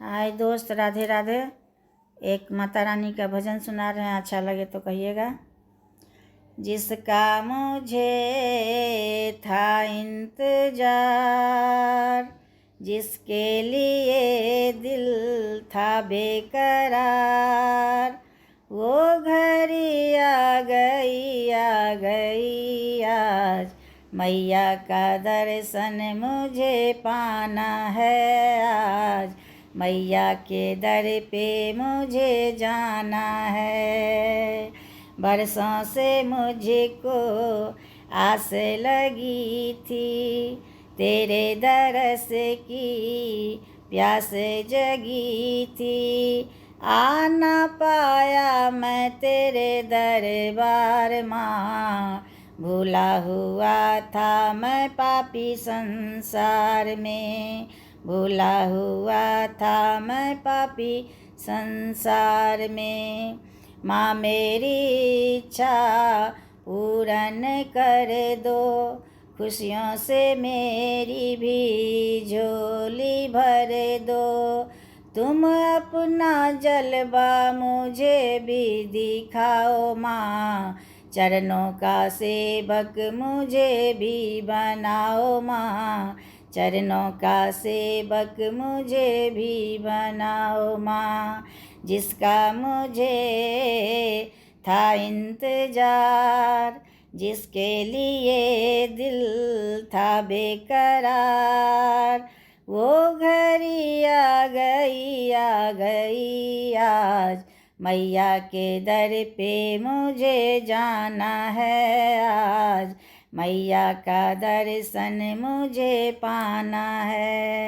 हाय दोस्त, राधे राधे। एक माता रानी का भजन सुना रहे हैं, अच्छा लगे तो कहिएगा। जिसका मुझे था इंतजार, जिसके लिए दिल था बेकरार, वो घड़ी आ गई आज। मैया का दर्शन मुझे पाना है आज। मैया के दर पे मुझे जाना है। बरसों से मुझको आस लगी थी, तेरे दरस की प्यास जगी थी। आ ना पाया मैं तेरे दरबार माँ, भूला हुआ था मैं पापी संसार में। भूला हुआ था मैं पापी संसार में। माँ मेरी इच्छा पूरन कर दो, खुशियों से मेरी भी झोली भर दो। तुम अपना जलवा मुझे भी दिखाओ माँ, चरणों का सेवक मुझे भी बनाओ माँ। चरणों का सेवक मुझे भी बनाओ माँ। जिसका मुझे था इंतजार, जिसके लिए दिल था बेकरार, वो घड़ी आ गई आज। मैया के दर पे मुझे जाना है आज। मैया का दर्शन मुझे पाना है।